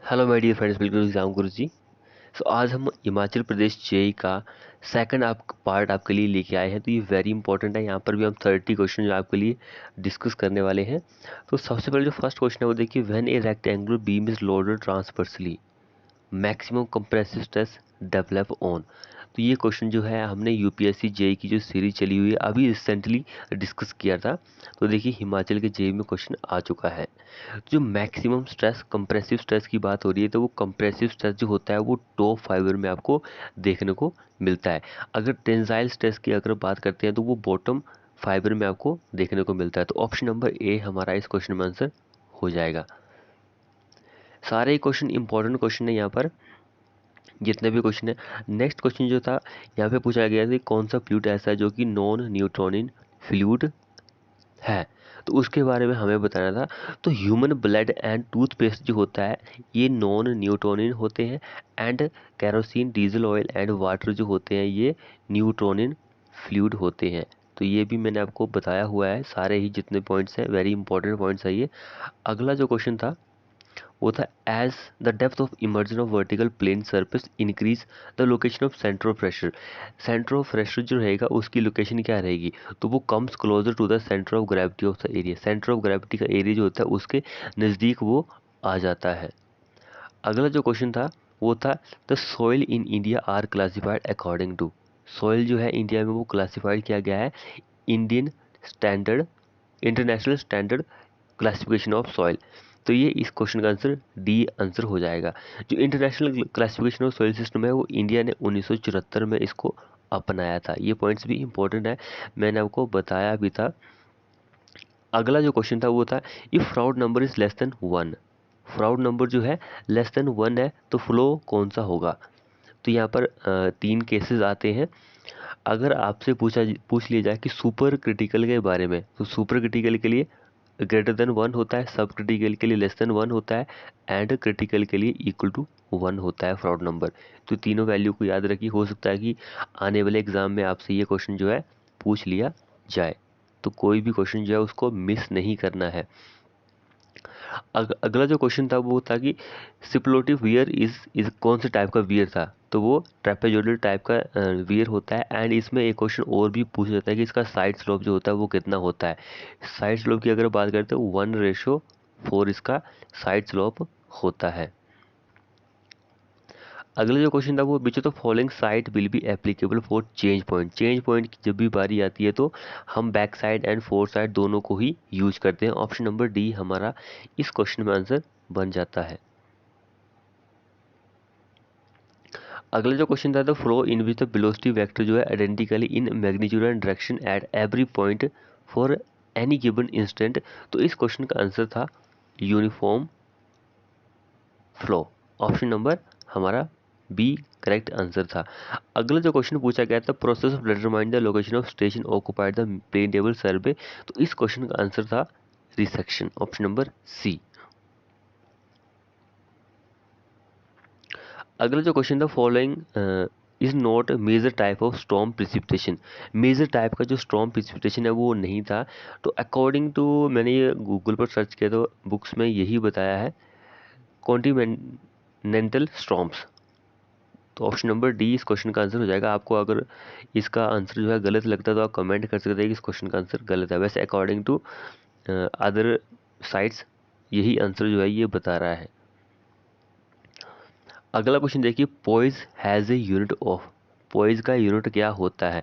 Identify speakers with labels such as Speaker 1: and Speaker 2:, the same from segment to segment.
Speaker 1: Hello my dear friends, बिल्कुल exam गुरु जी। आज हम हिमाचल प्रदेश जेई का सेकंड आप पार्ट आपके लिए लेके आए हैं। तो ये वेरी इंपॉर्टेंट है। यहाँ पर भी हम 30 क्वेश्चन जो आपके लिए डिस्कस करने वाले हैं। तो सबसे पहले जो फर्स्ट क्वेश्चन है वो देखिए, when A rectangular beam is loaded transversely maximum compressive stress develop on. तो ये क्वेश्चन जो है हमने यूपीएससी जेई की जो सीरीज चली हुई है अभी रिसेंटली डिस्कस किया था। तो देखिए हिमाचल के जेई में क्वेश्चन आ चुका है। जो मैक्सिमम स्ट्रेस कंप्रेसिव स्ट्रेस की बात हो रही है, तो वो कंप्रेसिव स्ट्रेस जो होता है वो टॉप फाइबर में आपको देखने को मिलता है। अगर टेंसाइल स्ट्रेस की अगर बात करते हैं तो वो बॉटम फाइबर में आपको देखने को मिलता है। तो ऑप्शन नंबर ए हमारा इस क्वेश्चन में आंसर हो जाएगा। सारे ही क्वेश्चन इंपॉर्टेंट क्वेश्चन है यहाँ पर, जितने भी क्वेश्चन है। नेक्स्ट क्वेश्चन जो था यहाँ पे पूछा गया था, कौन सा फ्लूइड ऐसा है जो कि नॉन न्यूट्रॉनिन फ्लूइड है, तो उसके बारे में हमें बताना था। तो ह्यूमन ब्लड एंड टूथपेस्ट जो होता है ये नॉन न्यूट्रॉनिन होते हैं, and kerosene, diesel oil and water जो होते हैं ये न्यूट्रॉनिन फ्लूइड होते हैं। तो ये भी मैंने आपको बताया हुआ है, सारे ही जितने पॉइंट्स हैं वेरी इंपॉर्टेंट पॉइंट्स है ये। अगला जो क्वेश्चन था वो था, as the depth of immersion of vertical plane surface increase the location of centre of pressure. Centre of pressure जो रहेगा उसकी लोकेशन क्या रहेगी, तो वो comes closer to the centre of gravity of the area. Centre of gravity का area जो होता है उसके नज़दीक वो आ जाता है। अगला जो क्वेश्चन था वो था, the soil in India are classified according to. Soil जो है इंडिया में वो क्लासिफाइड किया गया है Indian standard international standard classification of soil. तो ये इस क्वेश्चन का आंसर डी आंसर हो जाएगा। जो international classification of soil system है वो इंडिया ने 1974 में इसको अपनाया था। ये पॉइंट्स भी इंपॉर्टेंट है, मैंने आपको बताया भी था। अगला जो क्वेश्चन था वो था, if Froude number is less than 1। Froude number जो है लेस देन 1 है तो फ्लो कौन सा होगा। तो यहाँ पर तीन केसेस आते हैं। अगर आपसे पूछ लिया जाए कि सुपर क्रिटिकल के बारे में, तो सुपर क्रिटिकल के लिए ग्रेटर देन 1 होता है, सब क्रिटिकल के लिए लेस देन 1 होता है, एंड क्रिटिकल के लिए इक्वल टू 1 होता है फ्रॉड नंबर। तो तीनों वैल्यू को याद रखिए, हो सकता है कि आने वाले एग्जाम में आपसे ये क्वेश्चन जो है पूछ लिया जाए। तो कोई भी क्वेश्चन जो है उसको मिस नहीं करना है। अगला जो क्वेश्चन था वो था कि सिप्लोटिव वियर इज कौन से टाइप का वियर था, तो वो ट्रेपेजोइडल टाइप का वियर होता है। एंड इसमें एक क्वेश्चन और भी पूछ जाता है कि इसका साइड स्लोप जो होता है वो कितना होता है। साइड स्लोप की अगर बात करते हैं 1:4 इसका साइड स्लोप होता है। अगला जो क्वेश्चन था वो, which of the following side will be applicable for change point. Change point की जब भी बारी आती है तो हम back side and four side दोनों को ही यूज करते हैं। ऑप्शन नंबर डी हमारा इस क्वेश्चन में आंसर बन जाता है। अगला जो क्वेश्चन था, the flow in which the velocity vector जो है identically in magnitude and direction at every point for any given instant. तो इस क्वेश्चन का आंसर था यूनिफॉर्म फ्लो। ऑप्शन नंबर हमारा बी करेक्ट आंसर था। अगला जो क्वेश्चन पूछा गया था, process of determine the location of station occupied the plane table survey. तो इस क्वेश्चन का आंसर था रिसेक्शन। Option number C. अगला जो क्वेश्चन था, following is not major type of storm precipitation. Major type का जो स्टॉर्म प्रिसिपिटेशन है वो नहीं था। तो अकॉर्डिंग टू, मैंने ये गूगल पर सर्च किया तो बुक्स में यही बताया है, कॉन्टिनेंटल स्टॉर्म्स। तो ऑप्शन नंबर डी इस क्वेश्चन का आंसर हो जाएगा। आपको अगर इसका आंसर जो है गलत लगता है तो आप कमेंट कर सकते हैं कि इस क्वेश्चन का आंसर गलत है। वैसे अकॉर्डिंग टू अदर साइट्स यही आंसर जो है ये बता रहा है। अगला क्वेश्चन देखिए, पोइज हैज़ ए यूनिट ऑफ। पोइज का यूनिट क्या होता है।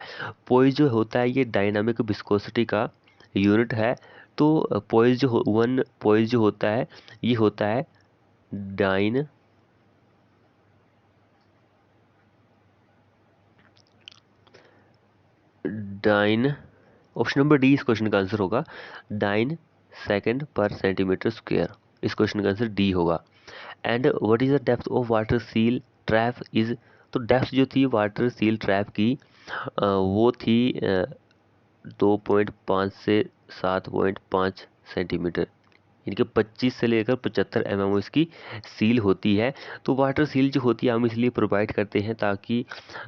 Speaker 1: पोइज जो होता है ये डायनामिक विस्कोसिटी का यूनिट है। तो पोइज जो वन पोइज जो होता है ये होता है dyne dyne option number D इस क्वेश्चन का आंसर होगा, dyne second per centimetre square. इस क्वेश्चन का आंसर डी होगा। And what is the depth of water seal trap is. तो डेप्थ जो थी वाटर सील ट्रैप की वो थी 2.5 से 7.5 सेंटीमीटर, यानी कि 25 से लेकर 75 mm इसकी सील होती है। तो वाटर सील जो होती है हम इसलिए प्रोवाइड करते हैं ताकि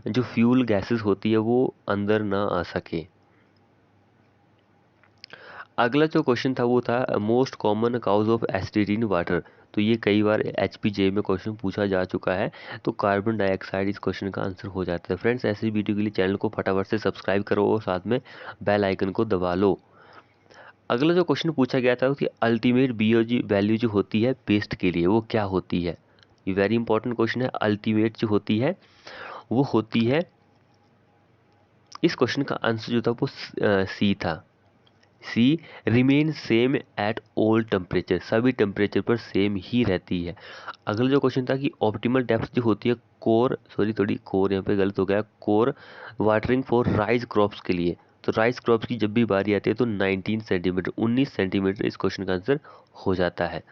Speaker 1: जो फ्यूल गैसेस होती है वो अंदर ना आ सके। अगला जो क्वेश्चन था वो था, most common cause of acidity in water. तो ये कई बार HPJ में क्वेश्चन पूछा जा चुका है। तो कार्बन डाइऑक्साइड इस क्वेश्चन का आंसर हो जाता है। फ्रेंड्स, ऐसी वीडियो के लिए चैनल को फटाफट से सब्सक्राइब करो और साथ में बेल आइकन को दबा लो। अगला जो क्वेश्चन पूछा गया था कि अल्टीमेट BOG वैल्यू जो होती है पेस्ट के लिए वो क्या होती है। ये वेरी इंपॉर्टेंट क्वेश्चन है। अल्टीमेट जो होती है वो होती है, इस क्वेश्चन का आंसर जो था वो सी था। C remain same at all temperature, सभी टेम्परेचर पर सेम ही रहती है। अगला जो क्वेश्चन था कि ऑप्टिमल डेप्थ जो होती है कोर, सॉरी थोड़ी कोर यहाँ पे गलत हो गया, core watering for rice crops के लिए, तो राइस क्रॉप्स की जब भी बारी आती है तो 19 सेंटीमीटर 19 सेंटीमीटर इस क्वेश्चन का आंसर हो जाता है।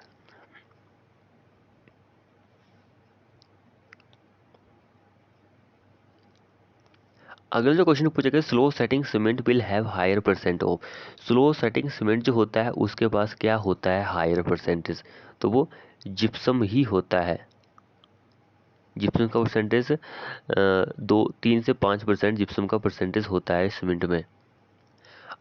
Speaker 1: अगला जो क्वेश्चन पूछा गया, slow setting cement will have higher percent of, slow setting cement जो होता है उसके पास क्या होता है हायर परसेंटेज, तो वो जिप्सम ही होता है। जिप्सम का परसेंटेज 3 से 5% जिप्सम का परसेंटेज होता है सीमेंट में।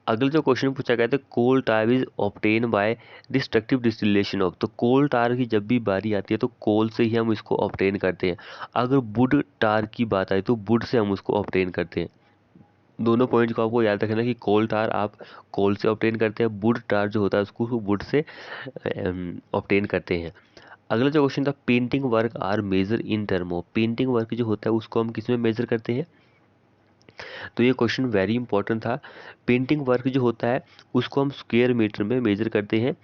Speaker 1: अगला जो क्वेश्चन पूछा गया था, coal tar is obtain by destructive distillation of, तो कोल टार की जब भी बारी आती है तो कोल से ही हम इसको ऑब्टेन करते हैं। अगर वुड टार की बात आए तो वुड से हम उसको ऑब्टेन करते हैं। दोनों पॉइंट को आपको याद रखना कि कोल टार आप कोल से ऑब्टेन करते हैं, वुड टार जो होता है उसको वुड से ऑब्टेन करते हैं। अगला जो क्वेश्चन था, painting work are measure in term of, painting work जो होता है उसको हम किस में मेजर करते हैं, तो ये क्वेश्चन वेरी इंपॉर्टेंट था। पेंटिंग वर्क जो होता है उसको हम स्क्वायर मीटर में मेजर करते हैं।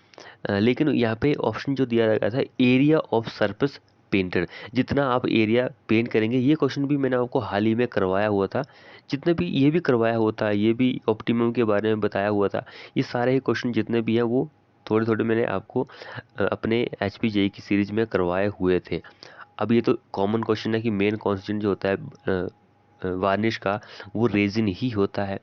Speaker 1: लेकिन यहाँ पे ऑप्शन जो दिया गया था एरिया ऑफ सरफेस पेंटेड, जितना आप एरिया पेंट करेंगे, ये क्वेश्चन भी मैंने आपको हाल ही में करवाया हुआ था, जितने भी ये भी करवाया हुआ था, ये भी ऑप्टिमम के बारे में बताया हुआ था। ये सारे ही क्वेश्चन जितने भी हैं वो थोड़े थोड़े मैंने आपको अपने HPJ की सीरीज में करवाए हुए थे। अब ये तो कॉमन क्वेश्चन है कि मेन कॉन्स्टेंट जो होता है वार्निश का वो रेजिन ही होता है।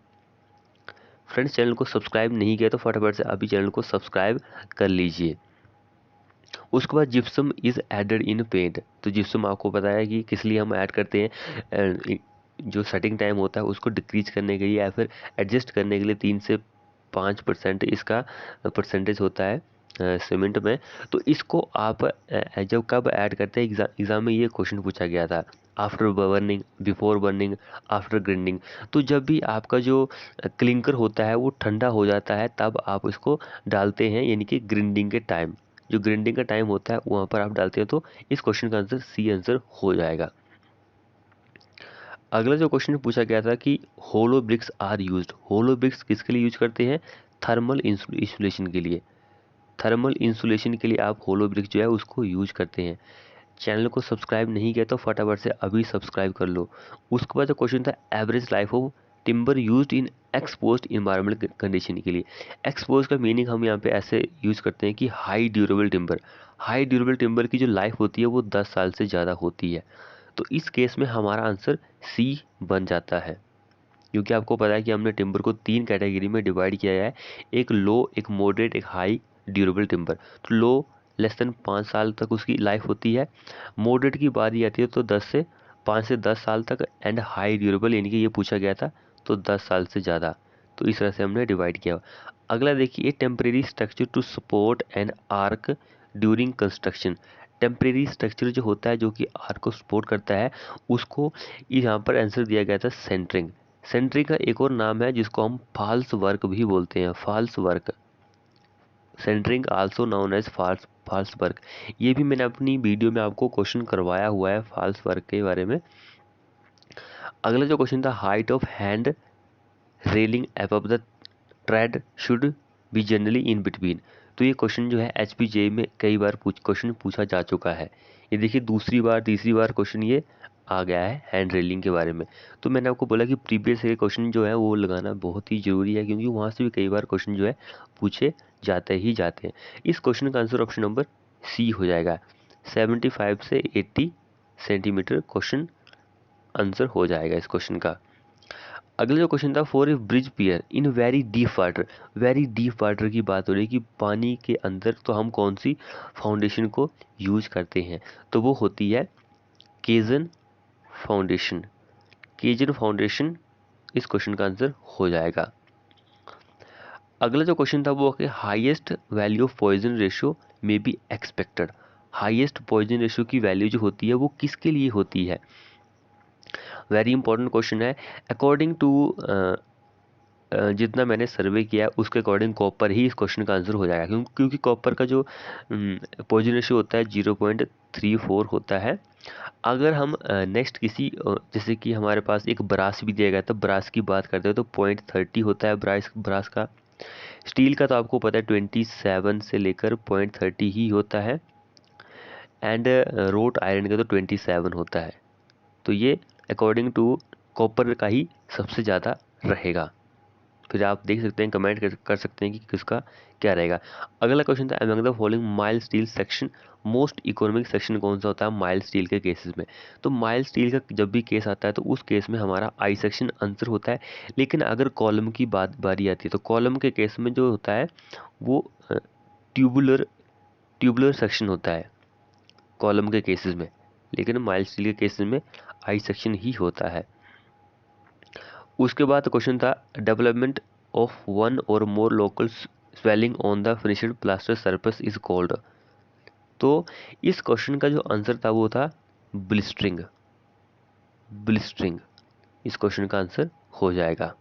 Speaker 1: फ्रेंड्स, चैनल को सब्सक्राइब नहीं किया तो फटाफट से अभी चैनल को सब्सक्राइब कर लीजिए। उसके बाद gypsum is added in paint, तो जिप्सम आपको पता है कि किस लिए हम ऐड करते हैं, जो सेटिंग टाइम होता है उसको डिक्रीज करने के लिए या फिर एडजस्ट करने के लिए 3 से 5% इसका परसेंटेज होता है सीमेंट में। तो इसको आप जब कब ऐड करते हैं, एग्जाम में ये क्वेश्चन पूछा गया था, after burning, before burning, after grinding. तो जब भी आपका जो क्लिंकर होता है वो ठंडा हो जाता है तब आप इसको डालते हैं, यानी कि ग्राइंडिंग के टाइम, जो ग्राइंडिंग का टाइम होता है वहाँ पर आप डालते हैं। तो इस क्वेश्चन का आंसर सी आंसर हो जाएगा। अगला जो क्वेश्चन पूछा गया था कि hollow bricks are used, hollow bricks किसके लिए यूज करते हैं, थर्मल इंसुलेशन के लिए। थर्मल इंसुलेशन के लिए आप होलो ब्रिक जो है उसको यूज करते हैं। चैनल को सब्सक्राइब नहीं किया तो फटाफट से अभी सब्सक्राइब कर लो। उसके बाद जो क्वेश्चन था, average life of timber used in exposed environment condition के लिए। एक्सपोज का मीनिंग हम यहाँ पे ऐसे यूज करते हैं कि high durable timber, high durable timber की जो लाइफ होती है वो 10 साल से ज़्यादा होती है। तो इस केस में हमारा आंसर सी बन जाता है, क्योंकि आपको पता है कि हमने टिम्बर को 3 कैटेगरी में डिवाइड किया है, एक लो, एक मॉडरेट, एक हाई ड्यूरेबल टिम्बर। तो लो लेस देन 5 साल तक उसकी लाइफ होती है, मॉडरेट की बारी आती है तो 5 से 10 साल तक, एंड हाई ड्यूरेबल यानी कि ये पूछा गया था तो 10 साल से ज़्यादा। तो इस तरह से हमने डिवाइड किया। अगला देखिए, temporary structure to support an arch during construction. Temporary structure जो होता है जो कि आर्क को सपोर्ट करता है, उसको यहाँ पर आंसर दिया गया था सेंटरिंग। सेंटरिंग का एक और नाम है जिसको हम फॉल्स वर्क भी बोलते हैं, false work. Centering also known as false work. ये भी मैंने अपनी वीडियो में आपको क्वेश्चन करवाया हुआ है फॉल्स वर्क के बारे में। अगला जो क्वेश्चन था, height of hand railing above the trade should be generally in between. तो ये क्वेश्चन जो है HPJ में कई बार क्वेश्चन पूछा जा चुका है। ये देखिए दूसरी बार तीसरी बार क्वेश्चन ये आ गया है हैंड रेलिंग के बारे में। तो मैंने आपको बोला कि प्रीवियस के क्वेश्चन जो है वो लगाना बहुत ही ज़रूरी है, क्योंकि वहाँ से भी कई बार क्वेश्चन जो है पूछे जाते ही जाते हैं। इस क्वेश्चन का आंसर ऑप्शन नंबर सी हो जाएगा। 75 से 80 सेंटीमीटर क्वेश्चन आंसर हो जाएगा इस क्वेश्चन का। अगला जो क्वेश्चन था, for a bridge pier in very deep water, very deep water की बात हो रही है कि पानी के अंदर, तो हम कौन सी फाउंडेशन को यूज करते हैं, तो वो होती है केजन फाउंडेशन। केजन फाउंडेशन इस क्वेश्चन का आंसर हो जाएगा। अगला जो क्वेश्चन था वो कि highest value of Poisson ratio में be expected. Highest Poisson ratio की वैल्यू जो होती है वो किसके लिए होती है? वेरी इंपॉर्टेंट क्वेश्चन है। अकॉर्डिंग टू जितना मैंने सर्वे किया उसके अकॉर्डिंग कॉपर ही इस क्वेश्चन का आंसर हो जाएगा, क्योंकि कॉपर का जो पॉइजन रेशियो होता है 0.34 होता है। अगर हम नेक्स्ट किसी जैसे कि हमारे पास एक ब्रास भी दिया गया तो ब्रास की बात करते हैं तो 0.30 होता है ब्रास का। स्टील का तो आपको पता है 27 से लेकर 0.30 ही होता है। एंड रोट आयरन का तो 27 होता है। तो ये अकॉर्डिंग टू कॉपर का ही सबसे ज़्यादा रहेगा। फिर आप देख सकते हैं, कमेंट कर सकते हैं कि किसका क्या रहेगा। अगला क्वेश्चन था, among the following mild steel section most economic section कौन सा होता है माइल्ड स्टील के केसेस में? तो माइल्ड स्टील का जब भी केस आता है तो उस केस में हमारा आई सेक्शन आंसर होता है। लेकिन अगर कॉलम की बारी आती है तो कॉलम के केस में जो होता है वो ट्यूबुलर ट्यूबुलर सेक्शन होता है कॉलम के केसेस में। लेकिन माइल्ड स्टील के केसेस में आई सेक्शन ही होता है। उसके बाद क्वेश्चन था, development of one or more local swelling on the finished plaster surface is called. तो इस क्वेश्चन का जो आंसर था वो था ब्लिस्टरिंग। ब्लिस्टरिंग इस क्वेश्चन का आंसर हो जाएगा।